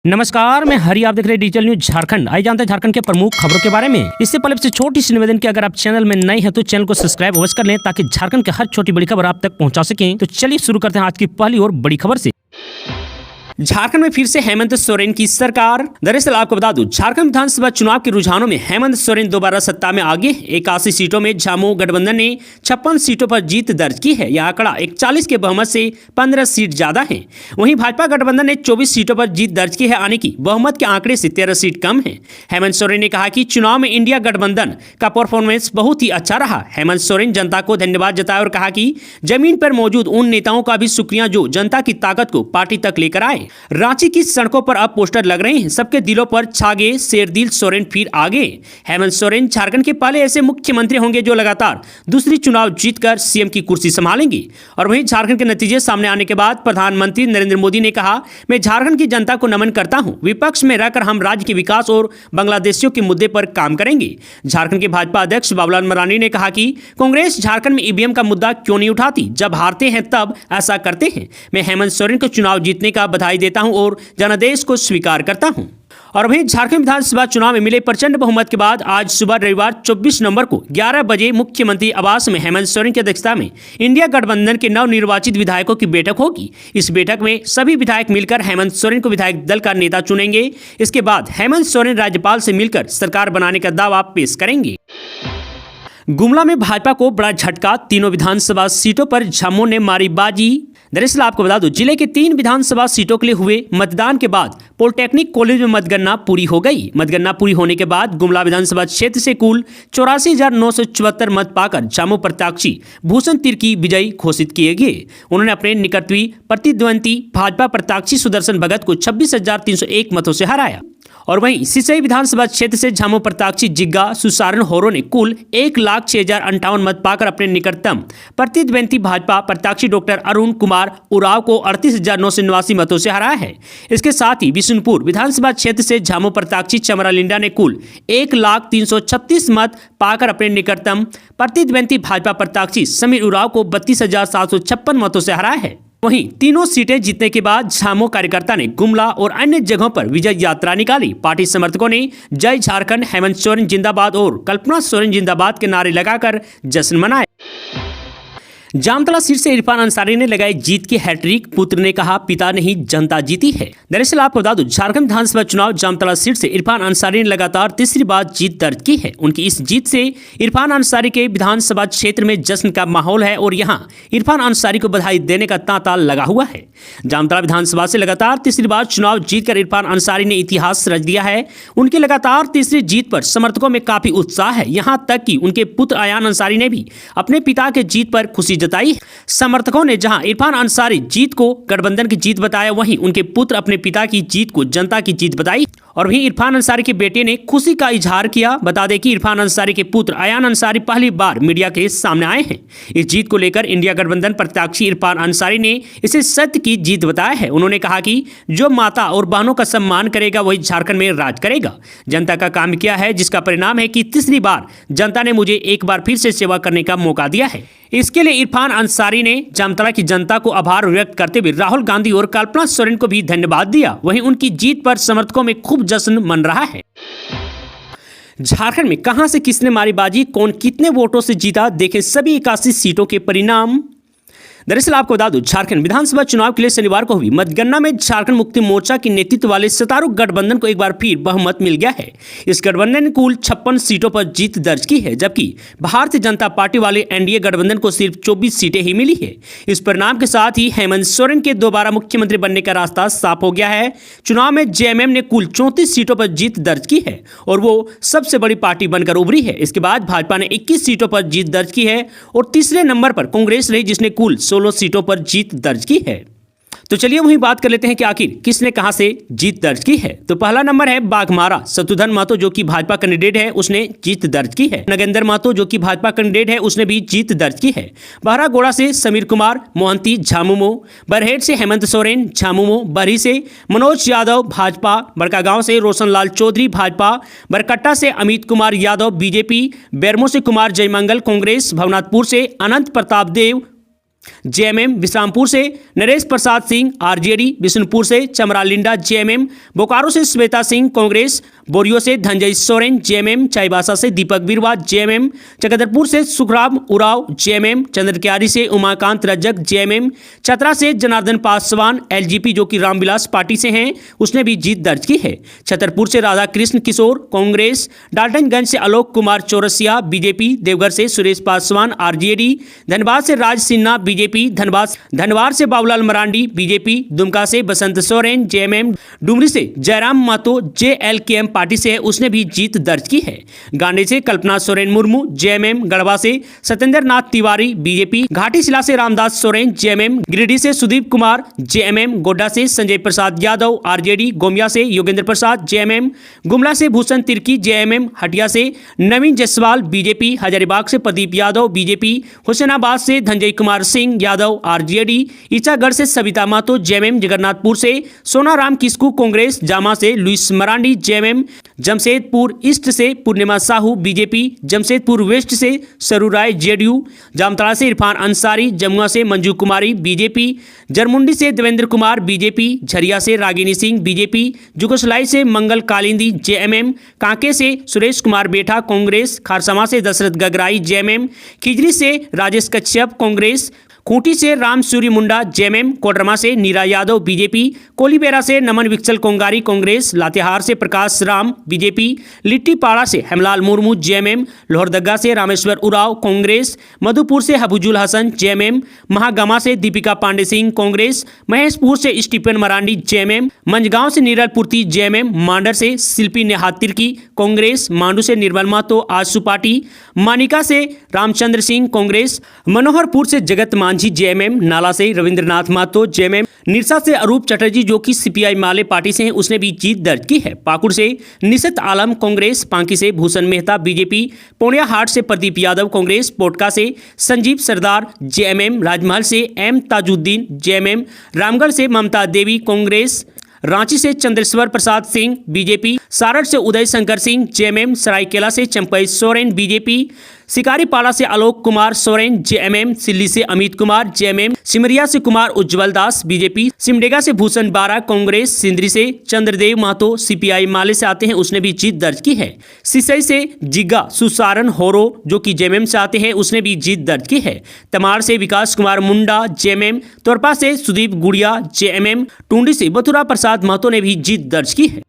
नमस्कार, मैं हरी। आप देख रहे हैं डिजिटल न्यूज झारखंड। आइए जानते हैं झारखंड के प्रमुख खबरों के बारे में। इससे पहले से छोटी सी निवेदन की, अगर आप चैनल में नए हैं तो चैनल को सब्सक्राइब अवश्य कर लें ताकि झारखंड की हर छोटी बड़ी खबर आप तक पहुंचा सकें। तो चलिए शुरू करते हैं आज की पहली और बड़ी खबर से। झारखंड में फिर से हेमंत सोरेन की सरकार। दरअसल आपको बता दूं, झारखंड विधानसभा चुनाव के रुझानों में हेमंत सोरेन दोबारा सत्ता में आगे। 81 सीटों में झामुमो गठबंधन ने 56 सीटों पर जीत दर्ज की है। यह आंकड़ा 41 के बहुमत से 15 सीट ज्यादा है। वहीं भाजपा गठबंधन ने 24 सीटों पर जीत दर्ज की है, यानी कि बहुमत के आंकड़े से 13 सीट कम है। हेमंत सोरेन ने कहा कि चुनाव में इंडिया गठबंधन का परफॉर्मेंस बहुत ही अच्छा रहा। हेमंत सोरेन जनता को धन्यवाद जताया और कहा कि जमीन पर मौजूद उन नेताओं का भी शुक्रिया जो जनता की ताकत को पार्टी तक लेकर आए। रांची की सड़कों पर अब पोस्टर लग रहे हैं, सबके दिलों पर छागे शेरदिल सोरेन फिर आगे। हेमंत सोरेन झारखंड के पहले ऐसे मुख्यमंत्री होंगे जो लगातार दूसरी चुनाव जीतकर सीएम की कुर्सी संभालेंगे। और वहीं झारखंड के नतीजे सामने आने के बाद प्रधानमंत्री नरेंद्र मोदी ने कहा, मैं झारखंड की जनता को नमन करता हूं। विपक्ष में रहकर हम राज्य के विकास और बांग्लादेशियों के मुद्दे पर काम करेंगे। झारखंड के भाजपा अध्यक्ष बाबूलाल मरांडी ने कहा कि कांग्रेस झारखंड में ईवीएम का मुद्दा क्यों नहीं उठाती, जब हारते हैं तब ऐसा करते हैं। मैं हेमंत सोरेन को चुनाव जीतने का बधाई देता हूं और जनादेश को स्वीकार करता हूं। और वहीं झारखंड विधानसभा चुनाव में मिले प्रचंड बहुमत के बाद आज सुबह रविवार 24 नवंबर को 11 बजे मुख्यमंत्री आवास में हेमंत सोरेन की अध्यक्षता में इंडिया गठबंधन के नवनिर्वाचित विधायकों की बैठक होगी। इस बैठक में सभी विधायक मिलकर हेमंत सोरेन को विधायक दल का नेता चुनेंगे। इसके बाद हेमंत सोरेन राज्यपाल से मिलकर सरकार बनाने का दावा पेश करेंगे। गुमला में भाजपा को बड़ा झटका, तीनों विधानसभा सीटों पर झामुमो ने मारी बाजी। दरअसल आपको बता दूं, जिले के 3 विधानसभा सीटों के लिए हुए मतदान के बाद पॉलिटेक्निक कॉलेज में मतगणना पूरी हो गई। मतगणना पूरी होने के बाद गुमला विधानसभा क्षेत्र से कुल 84,974 मत पाकर झामुमो प्रत्याशी भूषण तिर्की विजयी घोषित किए गए। उन्होंने अपने निकटवर्ती प्रतिद्वंदी भाजपा प्रत्याशी सुदर्शन भगत को 26,301 मतों से हराया। और वहीं सिसई विधानसभा क्षेत्र से झामुमो प्रत्याशी जिग्गा सुसारन होरो ने कुल 1,06,058 मत पाकर अपने निकटतम प्रतिद्वंदी भाजपा प्रत्याशी डॉक्टर अरुण कुमार उराव को 38,989 मतों से हराया है। इसके साथ ही बिशुनपुर विधानसभा क्षेत्र से झामुमो प्रत्याशी चमरा लिंडा ने कुल 1,03,36 मत पाकर अपने निकटतम प्रतिद्वंदी भाजपा प्रत्याशी समीर उराव को 32,756 मतों से हराया है। वहीं तीनों सीटें जीतने के बाद झामुमो कार्यकर्ता ने गुमला और अन्य जगहों पर विजय यात्रा निकाली। पार्टी समर्थकों ने जय झारखंड, हेमंत सोरेन जिंदाबाद और कल्पना सोरेन जिंदाबाद के नारे लगाकर जश्न मनाए। जामतला सीट से इरफान अंसारी ने लगाई जीत की हैट्रिक, पुत्र ने कहा पिता नहीं जनता जीती है। दरअसल आपको बता दूं, झारखंड विधानसभा चुनाव जामतला सीट से इरफान अंसारी ने लगातार तीसरी बार जीत दर्ज की है। उनकी इस जीत से इरफान अंसारी के विधानसभा क्षेत्र में जश्न का माहौल है और यहाँ इरफान अंसारी को बधाई देने का तांता लगा हुआ है। जामतला विधानसभा से लगातार तीसरी बार चुनाव जीतकर इरफान अंसारी ने इतिहास रच दिया है। उनकी लगातार तीसरी जीत पर समर्थकों में काफी उत्साह है। यहाँ तक कि उनके पुत्र अयान अंसारी ने भी अपने पिता के जीत पर खुशी जताई। समर्थकों ने जहां इरफान अंसारी जीत को गठबंधन की जीत बताया, वहीं उनके पुत्र अपने पिता की जीत को जनता की जीत बताई। और वहीं इरफान अंसारी के बेटे ने खुशी का इजहार किया। बता दें कि इरफान अंसारी के पुत्र अयान अंसारी पहली बार मीडिया के सामने आए हैं। इस जीत को लेकर इंडिया गठबंधन प्रत्याशी इरफान अंसारी ने इसे सत्य की जीत बताया है। उन्होंने कहा कि जो माता और बहनों का सम्मान करेगा वही झारखंड में राज करेगा। जनता का काम किया है, जिसका परिणाम है कि तीसरी बार जनता ने मुझे एक बार फिर से सेवा करने का मौका दिया है। इसके लिए इरफान अंसारी ने जामतला की जनता को आभार व्यक्त करते हुए राहुल गांधी और कल्पना सोरेन को भी धन्यवाद दिया। वहीं उनकी जीत पर समर्थकों में खूब जश्न मन रहा है। झारखंड में कहां से किसने मारी बाजी, कौन कितने वोटों से जीता, देखें सभी 81 सीटों के परिणाम। दरअसल आपको बता दूं, झारखंड विधानसभा चुनाव के लिए शनिवार को हुई मतगणना में झारखंड मुक्ति मोर्चा के नेतृत्व वाले सत्तारूढ़ गठबंधन को एक बार फिर बहुमत मिल गया है। इस गठबंधन ने कुल 56 सीटों पर जीत दर्ज की है, जबकि भारतीय जनता पार्टी वाले एनडीए गठबंधन को सिर्फ 24 सीटें ही मिली है। इस परिणाम के साथ ही हेमंत सोरेन के दोबारा मुख्यमंत्री बनने का रास्ता साफ हो गया है। चुनाव में जेएमएम ने कुल 34 सीटों पर जीत दर्ज की है और वो सबसे बड़ी पार्टी बनकर उभरी है। इसके बाद भाजपा ने 21 सीटों पर जीत दर्ज की है और तीसरे नंबर पर कांग्रेस रही, जिसने कुल 16 सीटों पर जीत दर्ज की है। तो चलिए वहीं बात कर लेते हैं कि आखिर किसने कहां से जीत दर्ज की है। तो पहला नंबर है बाघमारा, शत्रुघ्न महतो जो कि भाजपा कैंडिडेट है, उसने जीत दर्ज की है। नगेंद्र महतो जो कि भाजपा कैंडिडेट है, उसने भी जीत दर्ज की है। बहरागोड़ा से समीर कुमार मोहंती झामुमो, बरहेट से हेमंत सोरेन झामुमो, बरही से मनोज यादव भाजपा, बड़कागांव से रोशनलाल चौधरी भाजपा, बरकट्टा से अमित कुमार यादव बीजेपी, बेरमो से कुमार जयमंगल कांग्रेस, भवनाथपुर से अनंत प्रताप देव जेएमएम विश्रामपुर से नरेश प्रसाद सिंह आरजेडी, बिशुनपुर से चमरा लिंडा जेएमएम, बोकारो से श्वेता सिंह कांग्रेस, बोरियो से धनजय सोरेन जेएमएम, चाईबासा से दीपक बिरवा जेएमएम, चकदरपुर से सुखराम उराव जेएमएम, चंद्रकियारी से उमाकांत रज्जक जेएमएम, चतरा से जनार्दन पासवान एलजेपी जो कि रामविलास पार्टी से हैं उसने भी जीत दर्ज की है। छतरपुर से राधा कृष्ण किशोर कांग्रेस, डाल्टनगंज से आलोक कुमार चौरसिया बीजेपी, देवघर से सुरेश पासवान आरजेडी, धनबाद से राज सिन्हा बीजेपी, धनबाद से बाबूलाल मरांडी बीजेपी, दुमका से बसंत सोरेन जेएमएम, डुमरी से जयराम मातो जेएलकेएम पार्टी से है उसने भी जीत दर्ज की है। गांधी से कल्पना सोरेन मुर्मू जेएमएम, गढ़वा से सत्येंद्र नाथ तिवारी बीजेपी, घाटीशिला से रामदास सोरेन जेएमएम, गिरिडीह से सुदीप कुमार जेएमएम, गोड्डा से संजय प्रसाद यादव आरजेडी, गोमिया से योगेंद्र प्रसाद जेएमएम, गुमला से भूषण तिर्की जेएमएम, हटिया से नवीन जायसवाल बीजेपी, हजारीबाग से प्रदीप यादव बीजेपी, हुसैनाबाद से धनजय कुमार सिंह यादव आरजेडी, ईचागढ़ से सविता मातो जेएमएम, जगन्नाथपुर से सोनाराम किस्कू कांग्रेस, जामा से Louis Marandi JMM, Jamshedpur east से पूर्णिमा साहू बीजेपी, जमशेदपुर वेस्ट से सरू राय जेडीयू, जामताड़ा से इरफान अंसारी, जमुआ से मंजू कुमारी बीजेपी, जरमुंडी से देवेंद्र कुमार बीजेपी, झरिया से रागिनी सिंह बीजेपी, जुगसलाई से मंगल कालिंदी जेएमएम, कांके से सुरेश कुमार बेठा कांग्रेस, खारसमा से दशरथ गगराई जेएमएम, खिजरी से राजेश कश्यप कांग्रेस, खूंटी से राम सूर्य मुंडा जेएमएम, कोडरमा से नीरा यादव बीजेपी, कोलीबेरा से नमन विक्सल कोंगारी कांग्रेस, लातेहार से प्रकाश राम बीजेपी, लिट्टीपाड़ा से हेमलाल मुर्मू जेएमएम, लोहरदगा से रामेश्वर उराव कांग्रेस, मधुपुर से हबुजुल हसन जेएमएम, महागामा से दीपिका पांडे सिंह कांग्रेस, महेशपुर से स्टीफन मरांडी जेएमएम, मंझगांव से नीरल पूर्ति जेएमएम, मांडर से शिल्पी नेहात तिर्की कांग्रेस, मांडू से निर्मल महतो आजसू पार्टी, मानिका से रामचंद्र सिंह कांग्रेस, मनोहरपुर से जगत मांझी जेएमएम, नाला से रविंद्रनाथ महतो जेएमएम, निरसा से अरूप चटर्जी जो कि सीपीआई माले पार्टी से हैं उसने भी जीत दर्ज की है। पाकुड़ से निशत आलम कांग्रेस, पांकी से भूषण मेहता बीजेपी, पूर्णिया हाट से प्रदीप यादव कांग्रेस, पोटका से संजीव सरदार जेएमएम, राजमहल से एम ताजुद्दीन जेएमएम, रामगढ़ से ममता देवी कांग्रेस, रांची से चंद्रेश्वर प्रसाद सिंह बीजेपी, सारठ से उदय शंकर सिंह जेएमएम, सरायकेला से चंपई सोरेन बीजेपी, शिकारीपाड़ा से आलोक कुमार सोरेन जेएमएम, सिल्ली से अमित कुमार जेएमएम, सिमरिया से कुमार उज्जवल दास बीजेपी, सिमडेगा से भूषण बारा कांग्रेस, सिंदरी से चंद्रदेव महतो सीपीआई माले से आते हैं उसने भी जीत दर्ज की है। सिसई से जिग्गा सुसारन होरो जो कि जेएमएम से आते हैं उसने भी जीत दर्ज की है। तमाड़ से विकास कुमार मुंडा जेएमएम, तोरपा से सुदीप गुड़िया जेएमएम, टूंडी से मथुरा प्रसाद महतो ने भी जीत दर्ज की है।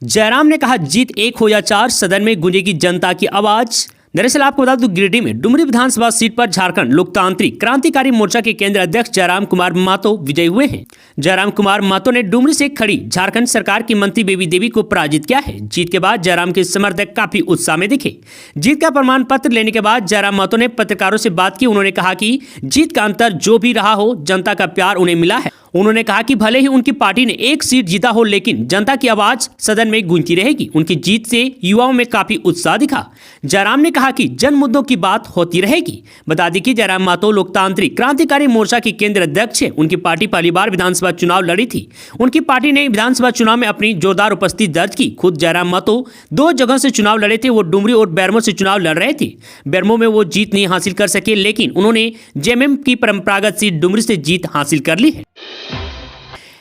जयराम ने कहा जीत 1 हो या 4, सदन में गूंजेगी जनता की आवाज। दरअसल आपको बता दूं गिरिडीह में डुमरी विधानसभा सीट पर झारखंड लोकतांत्रिक क्रांतिकारी मोर्चा के केंद्र अध्यक्ष जयराम कुमार महतो विजयी हुए हैं। जयराम कुमार महतो ने डुमरी से खड़ी झारखंड सरकार की मंत्री बेबी देवी को पराजित किया है। जीत के बाद जयराम के समर्थक काफी उत्साह में दिखे। जीत का प्रमाण पत्र लेने के बाद जयराम महतो ने पत्रकारों से बात की। उन्होंने कहा कि जीत का अंतर जो भी रहा हो, जनता का प्यार उन्हें मिला है। उन्होंने कहा कि भले ही उनकी पार्टी ने 1 सीट जीता हो लेकिन जनता की आवाज सदन में गूंजती रहेगी। उनकी जीत से युवाओं में काफी उत्साह दिखा। जयराम ने कहा कि जन मुद्दों की बात होती रहेगी। बता दें कि जयराम महतो लोकतांत्रिक क्रांतिकारी मोर्चा के केंद्र अध्यक्ष है। उनकी पार्टी पहली बार विधानसभा चुनाव लड़ी थी। उनकी पार्टी ने विधानसभा चुनाव में अपनी जोरदार उपस्थिति दर्ज की। खुद जयराम महतो 2 जगह से चुनाव लड़े थे। वो डुमरी और बेरमो से चुनाव लड़ रहे थे। बेरमो में वो जीत नहीं हासिल कर सके लेकिन उन्होंने जेएमएम की परंपरागत सीट डुमरी से जीत हासिल कर ली है।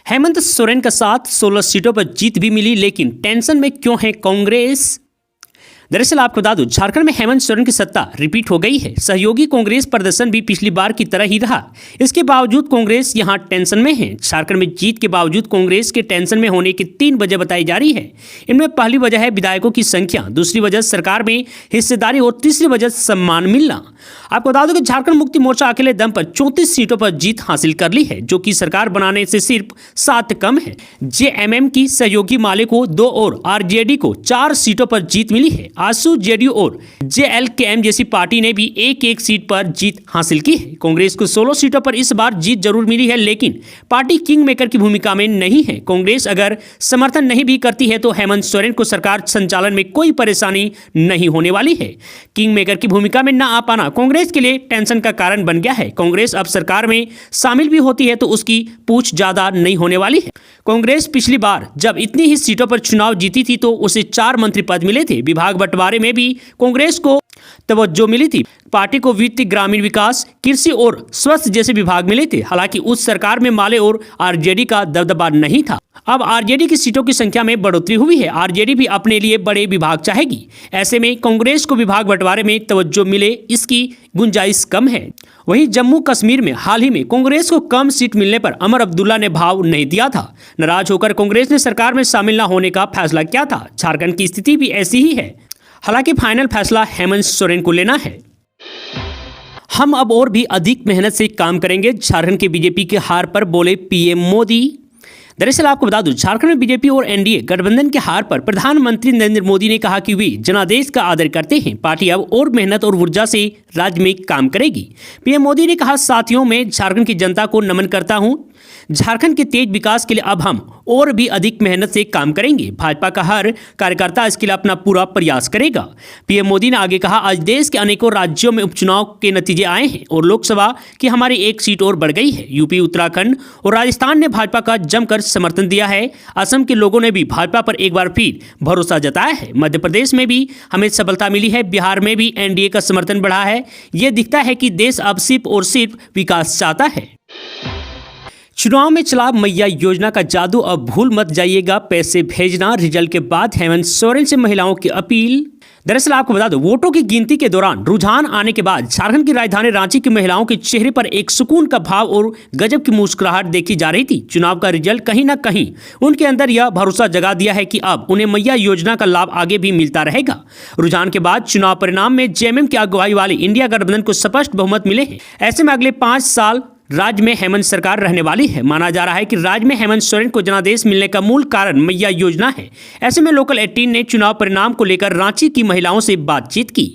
हेमंत सोरेन का साथ 16 सीटों पर जीत भी मिली लेकिन टेंशन में क्यों है कांग्रेस। दरअसल आपको बता दूं झारखंड में हेमंत सोरेन की सत्ता रिपीट हो गई है। सहयोगी कांग्रेस प्रदर्शन भी पिछली बार की तरह ही रहा। इसके बावजूद कांग्रेस यहां टेंशन में है। झारखंड में जीत के बावजूद कांग्रेस के टेंशन में होने की 3 वजह बताई जा रही है। इनमें पहली वजह है विधायकों की संख्या, दूसरी वजह सरकार में हिस्सेदारी और तीसरी वजह सम्मान मिलना। आपको बता दूं कि झारखंड मुक्ति मोर्चा अकेले दम पर 34 सीटों पर जीत हासिल कर ली है जो कि सरकार बनाने से सिर्फ 7 कम है। जेएमएम की सहयोगी माले को 2 और आरजेडी को 4 सीटों पर जीत मिली है। आजसू, जेडीयू और जेएलकेएम जैसी पार्टी ने भी 1-1 सीट पर जीत हासिल की है। कांग्रेस को 16 सीटों पर इस बार जीत जरूर मिली है लेकिन पार्टी किंग मेकर की भूमिका में नहीं है। कांग्रेस अगर समर्थन नहीं भी करती है तो हेमंत सोरेन को सरकार संचालन में कोई परेशानी नहीं होने वाली है। किंग मेकर की भूमिका में न आ पाना कांग्रेस के लिए टेंशन का कारण बन गया है। कांग्रेस अब सरकार में शामिल भी होती है तो उसकी पूछ ज्यादा नहीं होने वाली है। कांग्रेस पिछली बार जब इतनी ही सीटों पर चुनाव जीती थी तो उसे 4 मंत्री पद मिले थे। विभाग बंटवारे में भी कांग्रेस को तवज्जो मिली थी। पार्टी को वित्त, ग्रामीण विकास, कृषि और स्वास्थ्य जैसे विभाग मिले थे। हालांकि उस सरकार में माले और आरजेडी का दबदबा नहीं था। अब आरजेडी की सीटों की संख्या में बढ़ोतरी हुई है। आरजेडी भी अपने लिए बड़े विभाग चाहेगी। ऐसे में कांग्रेस को विभाग बंटवारे में तवज्जो मिले, इसकी गुंजाइश कम है। वहीं जम्मू कश्मीर में हाल ही में कांग्रेस को कम सीट मिलने पर अमर अब्दुल्ला ने भाव नहीं दिया था। नाराज होकर कांग्रेस ने सरकार में शामिल न होने का फैसला किया था। झारखंड की स्थिति भी ऐसी ही है। हालांकि फाइनल फैसला हेमंत सोरेन को लेना है। हम अब और भी अधिक मेहनत से काम करेंगे, झारखंड के बीजेपी के हार पर बोले पीएम मोदी। दरअसल आपको बता दूं, झारखंड में बीजेपी और एनडीए गठबंधन के हार पर प्रधानमंत्री नरेंद्र मोदी ने कहा कि वे जनादेश का आदर करते हैं। पार्टी अब और मेहनत और ऊर्जा से राज्य में काम करेगी। पीएम मोदी ने कहा, साथियों, मैं झारखंड की जनता को नमन करता हूं। झारखंड के तेज विकास के लिए अब हम और भी अधिक मेहनत से काम करेंगे। भाजपा का हर कार्यकर्ता इसके लिए अपना पूरा प्रयास करेगा। पीएम मोदी ने आगे कहा, आज देश के अनेकों राज्यों में उपचुनाव के नतीजे आए हैं और लोकसभा की हमारी एक सीट और बढ़ गई है। यूपी, उत्तराखंड और राजस्थान ने भाजपा का जमकर समर्थन दिया है। असम के लोगों ने भी भाजपा पर एक बार फिर भरोसा जताया है। मध्य प्रदेश में भी हमें सफलता मिली है। बिहार में भी एनडीए का समर्थन बढ़ा है। यह दिखता है कि देश अब सिर्फ और सिर्फ विकास चाहता है। चुनाव में चला मैया योजना का जादू, अब भूल मत जाइएगा पैसे भेजना। रिजल्ट के बाद हेमंत सोरेन से महिलाओं की अपील। दरअसल आपको बता दो, वोटों की गिनती के दौरान रुझान आने के बाद झारखंड की राजधानी रांची की महिलाओं के चेहरे पर एक सुकून का भाव और गजब की मुस्कुराहट देखी जा रही थी। चुनाव का रिजल्ट कहीं ना कहीं उनके अंदर यह भरोसा जगा दिया है कि अब उन्हें मैया योजना का लाभ आगे भी मिलता रहेगा। रुझान के बाद चुनाव परिणाम में जेएमएम की अगुवाई वाली इंडिया गठबंधन को स्पष्ट बहुमत मिले हैं। ऐसे में अगले 5 साल राज्य में हेमंत सरकार रहने वाली है। माना जा रहा है कि राज्य में हेमंत सोरेन को जनादेश मिलने का मूल कारण मैया योजना है। ऐसे में लोकल 18 ने चुनाव परिणाम को लेकर रांची की महिलाओं से बातचीत की।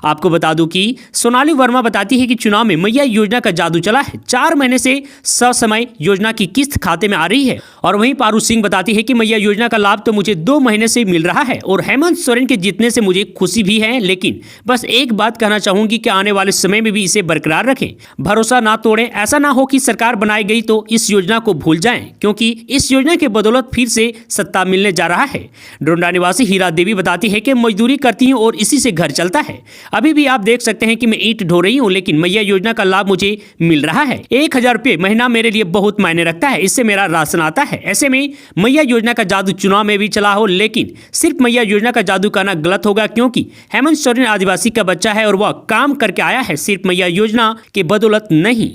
आपको बता दूं कि सोनाली वर्मा बताती है कि चुनाव में मैया योजना का जादू चला है। 4 महीने से ससमय योजना की किस्त खाते में आ रही है। और वहीं पारू सिंह बताती है कि मैया योजना का लाभ तो मुझे 2 महीने से मिल रहा है और हेमंत सोरेन के जीतने से मुझे खुशी भी है। लेकिन बस एक बात कहना चाहूंगी कि आने वाले समय में भी इसे बरकरार रखें, भरोसा ना तोड़ें। ऐसा ना हो कि सरकार बनाई गई तो इस योजना को भूल जाएं, क्योंकि इस योजना के बदौलत फिर से सत्ता मिलने जा रहा है। डोंडा निवासी हीरा देवी बताती है कि मजदूरी करती हूं और इसी से घर चलता है। अभी भी आप देख सकते हैं कि मैं ईंट ढो रही हूं, लेकिन मैया योजना का लाभ मुझे मिल रहा है। 1000 रुपये महीना मेरे लिए बहुत मायने रखता है। इससे मेरा राशन आता है। ऐसे में मैया योजना का जादू चुनाव में भी चला हो, लेकिन सिर्फ मैया योजना का जादू कहना गलत होगा, क्योंकि हेमंत सोरेन आदिवासी का बच्चा है और वह काम करके आया है, सिर्फ मैया योजना के बदौलत नहीं।